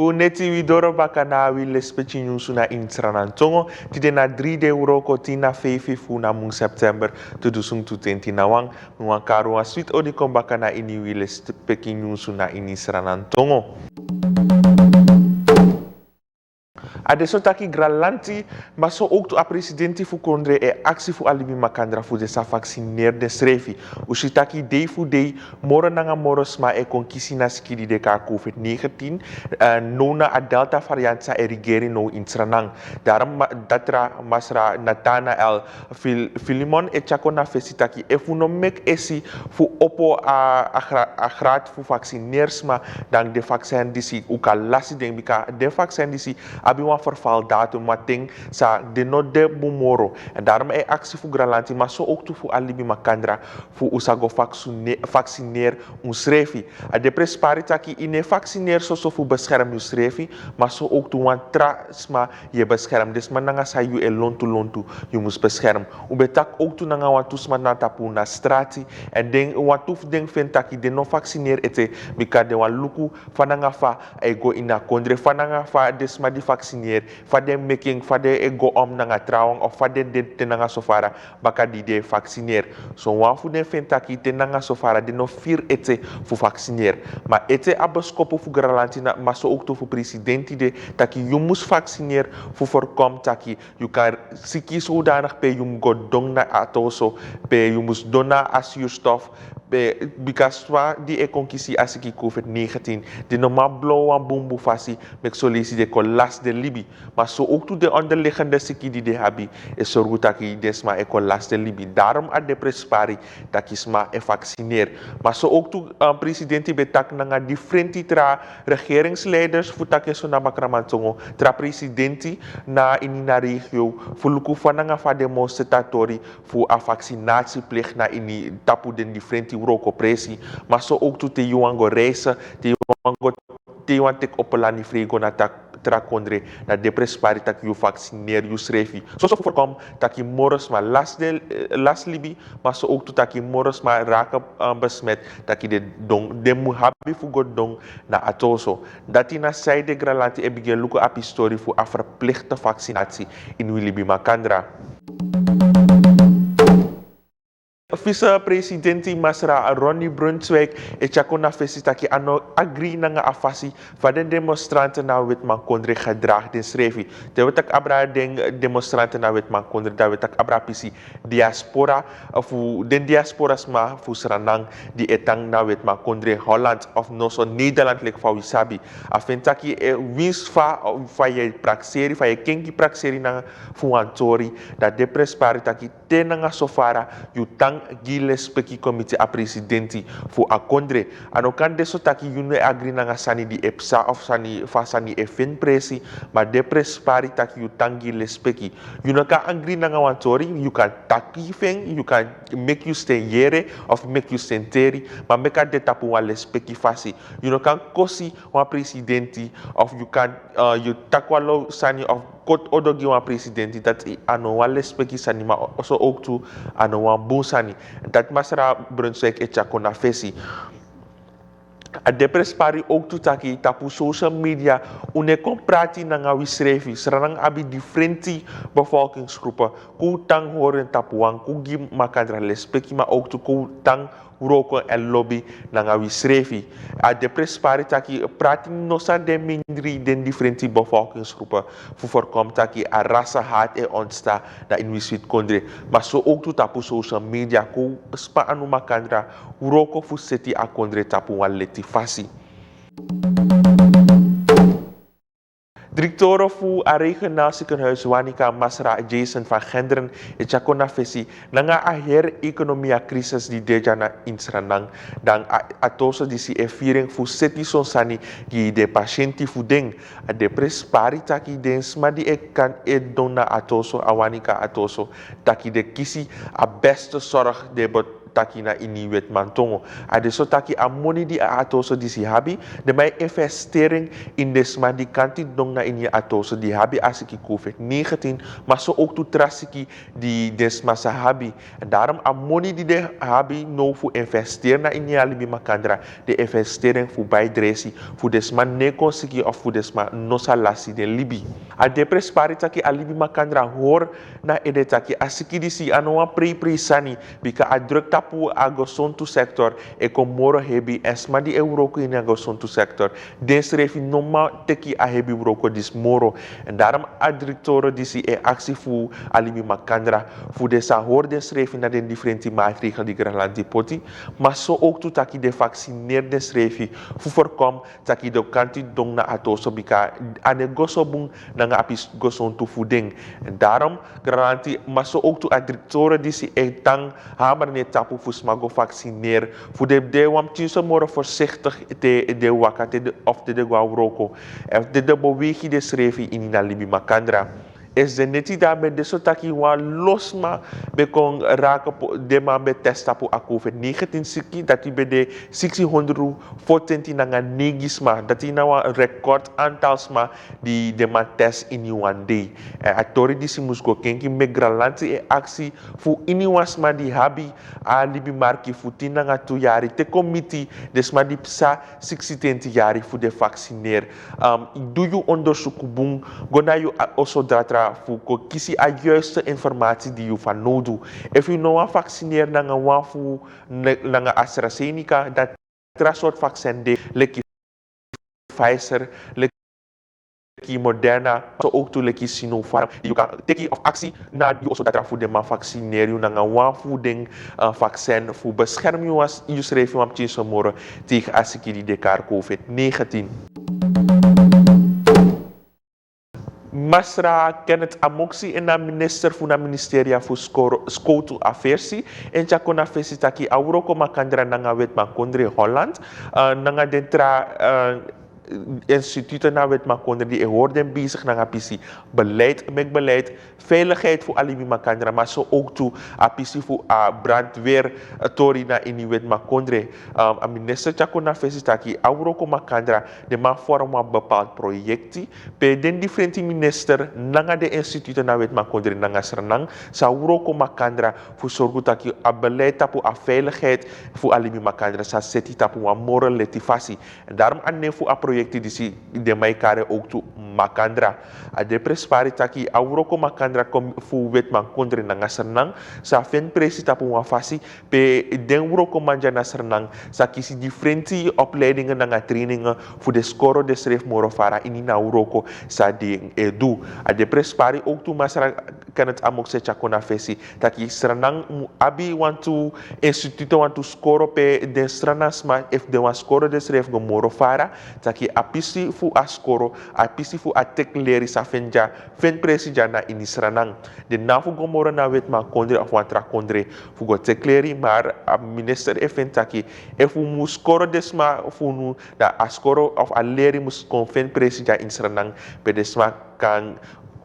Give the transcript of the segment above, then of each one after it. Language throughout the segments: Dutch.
Fu neti widoro bakana wile speci nyusu na intranan tongo tide na 3 de euro kotina fefe fu na mung September 2020 na wang karu wa sweet odikom bakana ini wile speci nyusu na inisranan tongo. Adesso taki gralanti, maar zo ook de presidenti fu kondre e actie fu alibi makandra fu de sa vaccineerde srefi. Usi taki day fu day, moro nanga moros ma e konkisi na skidi de ka COVID-19, nona a delta variant sa erigeri no intranang. Daarom datra masra natana el Filimon e chako na fesitaki e fu no mek esi fu opo a graad fu vaccineers ma dan de vaccin disi uka lasi den bika de vaccin disi abi wan vervaldatum mating sa de no de bumoro en daarom e actie fu gralanti maar zo ook toe fu alibi makandra fu usago vaccineer ons refi a de presparitaki ine vaccineer so fu bescherm ons refi maar zo ook toe wan trasma je bescherm des mananga sa yu e lontu je mus bescherm u betak ook toe nanga wan tusma na tapu na strati en den wan tuf den fentaki de no vaccineer ete bika de wan luku fananga fa e go ina kondre fananga fa desma di vaccineer fade making fade ego om nanga trouwang of fade de nanga sofara baka di de vacciner so wan fu den fentaki te nanga sofara de no fir ete fu vacciner ma ete abeskopo fu gralanti na maso ook to fu presidenti de taki you mus vacciner fu voorkom taki you kan siki zodanig pe you go dong na atoso pe you mus donna asuurstof because die e konkisi asiki COVID-19 de normaal blauwe boomboe fasi met solisi de kolas de libi maar zo ook toe de onderliggende siki die de habi is zorgu taki desma e kolas de libi daarom a de prespari takisma e vaccineer maar zo ook toe presidenti betak nanga differenti tra regeringsleiders fu takeso na makramantongo tra presidenti na inina regio fu luku fananga fa demonstratori fu a vaccinatieplicht na ini tapu den differenti uroko presi maar zo ook toe te yuango reizen te yuango tek opelani frigo na tak trakondre na deprespari tak yu vaccineer yu srefi so voorkom taki moros ma las libi maar so ook toe taki moros ma raken besmet taki de mu habi fu god dong na atoso dati na zijde gralanti e bigel luko api story fu a verplichte vaccinatie in Wilibi Makandra. Vice-presidenti Masra Ronnie Brunswijk e chakona fesitaki ano agri nanga afasi van de demonstranten na witman kondre gedrag den srefi. De wetak abra den demonstranten na witman kondre da wetak abra pisi diaspora fu den diasporas ma fu sranang di etang na witman kondre Holland of no so Nederland lek fa wisabi. Afentaki e wins fa ye prakseri fa ye kenki prakseri na fu antori da deprespari taki tenanga sofara yu tang giles peki komite a presidenti fu a kondre ano kan deso taki yune agri nanga sani di epsa of sani fa sani e fin presi ma de prespari taki yu tang giles peki yune ka agri nanga wantori you can taki feng you can make you stay yere of make you senteri ma meka de tapu wa les peki fasi yune kan kosi wa presidenti of you can you takwalo sani of kot odogi wa presidenti dat ano wa les peki sani ma so ook tu ano wa bon sani dat masra Brunswijk e chakona fesi a deprespari ook tu taki tapu social media une komprati nanga wisrefi serang abi differenti bevolkingsgroepen ku tang horen tapuang ku gi makandra lespeki ma ook tu ku tang uroko en lobby nanga wisrefi a deprespari taki prati nosa de mindri den differenti bevolkingsgroepen fu voorkom taki a rasa haat e ontsta da in wiswit kondre maar so ook tu tapu social media ku spa anu makandra uroko fu seti a kondre tapu wan leti fasi. Directeur fu a regionaal ziekenhuis Wanika Masra Jason van Genderen e chakona fesi nanga a her-economia crisis di deja na insranang dan atoso di si e viering fu seti sonsani ki de patiënti fu deng a de prespari taki den sma di e kan e dona atoso a Wanika atoso taki de kisi a beste zorg de taki na ini wet mantongo. Adesso taki a money di a atoso di si habi, de mai investering in desma di kanti dong na ini atoso di habi asiki COVID-19, maar zo ook toe trasiki di desma sa habi. En daarom a money di de habi no fu investeren na ini alibi makandra, de investering fu bijdresi, fu desma nekonsiki of fu desma nosa lasi de libi. A depres pari taki alibi makandra hoor na ede taki asiki di si anoa pre sani, bika a druk tapu agosontu sector e komoro hebi esma di euroko in agosontu sector. Des refi noma teki a hebi euroko dis moro. En daarom a directore di si e actie fu alibi makandra, fu de sa hoor des refi na den differenti maatregelen die Granalanti poti, maar zo ook toe taki de vaccineerde refi fu voorkom taki de kanti dong na atoso bika ane goso bung na nga apis gosontu fuding. En daarom Granalanti, maar zo ook toe a directore di si e tang hamer ne tapu fu smago vaccineer, fu de wam tinso moro voorzichtig de wakate of de guauroko, de beweging des refi in na libi makandra. Is de neti daarbij de sotaki wa losma be kon raken de man be testa po a COVID-19 siki dat die be de 600 40 nanga negisma dat die nou een record aantal sma die de man test in one day. Atori di si musko kenki me Granalanti e actie fu ini wasma di habi a libi marki fu tinanga 2 jari te committee desma di psa 60 jari fu de vaccineer. Do you onderzoek bung gona you also dratra fu ko kisi a juiste informatie die u van nodu. If u nou vaccineer nanga wafu nanga AstraZeneca, dat tra soort vaccin de leki Pfizer, leki Moderna, so ook to leki Sinopharm. You kan teki of actie na you also datra fu de man vaccineer u nanga wafu ding vaccin fu bescherm u as u schreef u am tjinso moro tegen asiki die dekar COVID-19. Masra Kenneth Amoksi en na minister fu na ministeria fu Skotu Aversi en chakona fesi taki auroko makandra nanga wet makondre Holland nanga dentra instituten na wet makondre die hoorden bezig nanga pisi beleid met beleid veiligheid voor alibi makandra maar zo ook toe a pisi voor a brandweer tori na in wet makondre a minister chakona fesi taki auroko makandra de ma vorma bepaald projecti pe den differenti minister nanga de instituten na wet makondre nanga sernang sa auroko makandra voor sorgu taki a beleid tapu a veiligheid voor alibi makandra sa seti tapu a moral letifasi en daarom anne voor a projecti die si de mai kare ook toe makandra a de prespari taki auroko makandra kom fu wet makondre nanga sernang sa fen presi tapu wa fasi pe den uroko manja na sernang sa kisi differenti opleidingen nanga trainingen fu de skoro de schreef moro fara ini na uroko sa de edu a de prespari ook toe masara kan het amok se chakona fesi taki sernang abi want to instituto want to skoro pe den stranasma if de wa skoro de schreef go moro fara taki apisi fu a skoro apisi fu a tekleri sa fenja fen presi jana ini sranang de nafu gomoro na wet ma kondre of wantra kondre fu go tekleri maar a minister even taki if fu muskoro desma fu nu da a skoro of a leri mus kon fen presi ja in sranang pe desma kan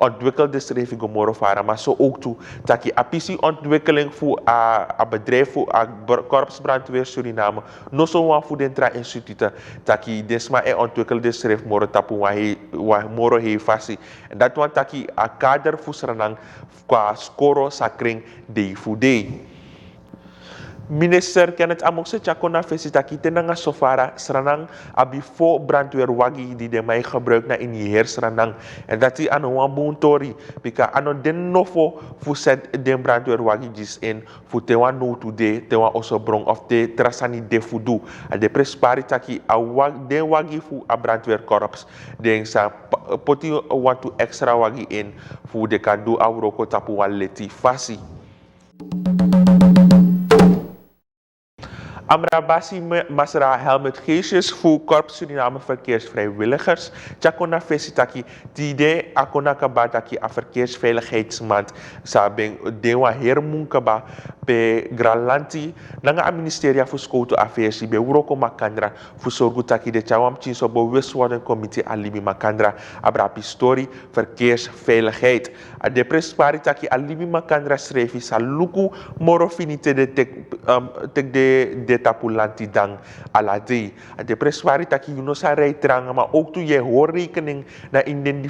ontwikkelde streven gomoro fara maar zo ook toe taki apisi ontwikkeling voor a bedrijf voor a korpsbrandweer Suriname no so wan voor dentra instituten taki desma e ontwikkelde streef moro tapu wa moro he fasi en dat wan taki a kader voor Suriname qua skoro sakring de fude. Minister Kenneth Amokse chakona fesi taki tenanga sofara sranang abi fo brandweer wagi die de mai gebruik na in hier sranang en dat die ano wan tori bika ano den nofo fu set den brandweer wagi jis in fu tewa no today tewa also brong of de trasani de fudu a de prespari taki a den wagi fu a brandweer korps den sa poti want to extra wagi in fu de kan do auroko tapu waleti fasi. Amrabasi Masra Helmut Geesjes voor Korps Suriname Verkeersvrijwilligers. Chakona Vesitaki, Tide Akona Kabataki a Verkeersveiligheidsmaand. Sabeng Dewa Hermunkaba pe Gralanti. Nanga a Ministeria voor Skoto Affairs be Uroko Makandra voor Sorgutaki de Chawam Chinso bewustwording committee Alibi Makandra. Abrapi Story Verkeersveiligheid. A de presparitaki Alibi Makandra schreef Saluku Morofinite de tek de tapulanti dang alade. De preswari taki you no sa rijtranga, maar ook toe je hoorrekening na in den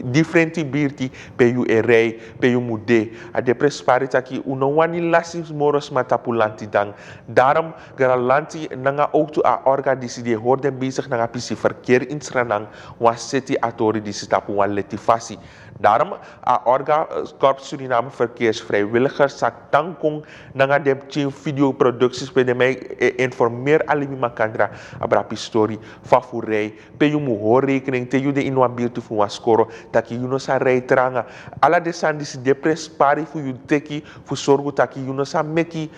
differenti birti pe you e rij, pe you mude. De preswari taki uno wani lasis moros ma tapulanti dang. Daarom garanti nanga ook toe a orga disi de hoorden bezig nanga pisi verkeer in Sranang wa city atori disi tapu wan letifasi. Daarom a orga Korps Suriname Verkeersvrijwilligers sak tankong nanga de videoproducties bij de mij informeer alibi makandra abrapi story favurei pe you mu hoorrekening te you de inwa birtu fu waskoro taki you no sa rijtranga ala de sandis de prespari fu you teki fu sorgu taki you no sa meki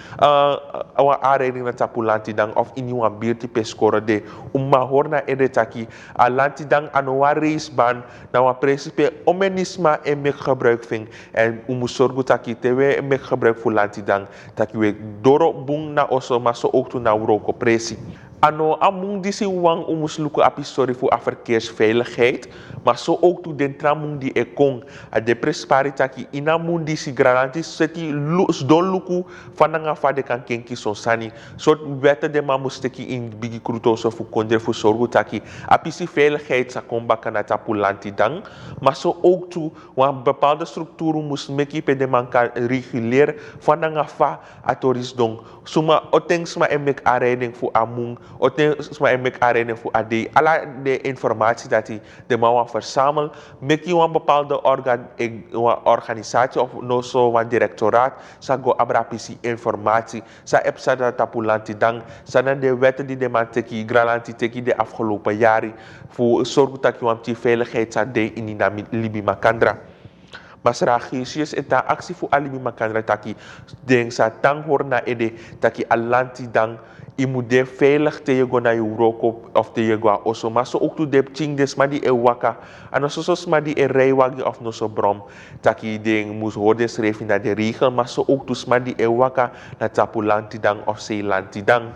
awa aanrijding na tapulanti dang of in inwa birtu pe skoro de umma horna ede taki alanti dang anoa reisbaan na wa principe omenisma en mek gebruik ving en umu sorgu taki tewe mek gebruik fu lanti dang taki we doro bung na oso maso ook tu na uroko presi. Ano among disi wang umusluku api story fu a verkeersveiligheid, maar zo ook tu den tramung di ekong a de presparitaki ina mun disi garanti seti don luku fananga fade kan kenki sonsani soort wette de mamusteki in bigi krutoso fu kondre fu sorgu taki api si veiligheid sa komba kana tapulanti dang, maar zo ook tu wan bepaalde structuren moest meki pe de man kan reguler fananga fa atoris dong suma otengs ma emek aanrijding fu amung otengs ma emek aanrijding fu ade ala de informatie dat hij de man verzamel meki wan bepaalde organisatie of no so wan directoraat sa go abrapisi informatie sa epsa da tapulanti dang sa na de wetten die de man teki gralanti teki de afgelopen jaren fu sorgu taki wan ti veiligheid sa de in Libi Makandra. Masra Geesjes eta actie fu alibi makandra taki deng sa tang horna ede taki alanti dang imude veilig te yego na Euroko of te yego oso maso ook tu de ching des ma di e waka ano sosos ma di e rijwagi of no so brom taki deng mus hoorde schreef na de regel maso ook tu ma di e waka na tapulanti dang of seilanti dang.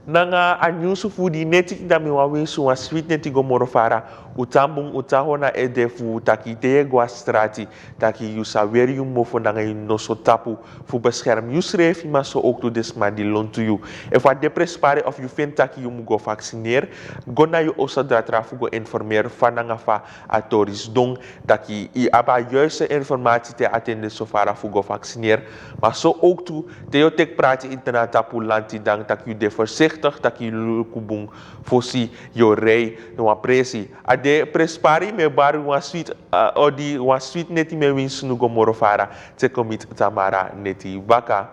Nanga anyusu fu di netik da mi wawe su wa sweet neti go morofara utambung utahona ede fu taki te gwa strati taki yu saweri yu mofo nanga yu no so tapu fu bescherm yu schreef ma so ook to desma di loan to you if wat de prespare of yu vind taki yu mu go vaccineer go na yu osa dratra fu go informeer van nanga fa atoris dong taki i aba juiste informatie te attende so fara fu go vaccineer maar so ook to te yo tek prati interna tapu lanti dang taki yu de voorzichtig taki lukubung fosi yo rei no apresi ade prespari me baru wa sweet odi wa sweet neti me win sunu go morofara te komit tamara neti baka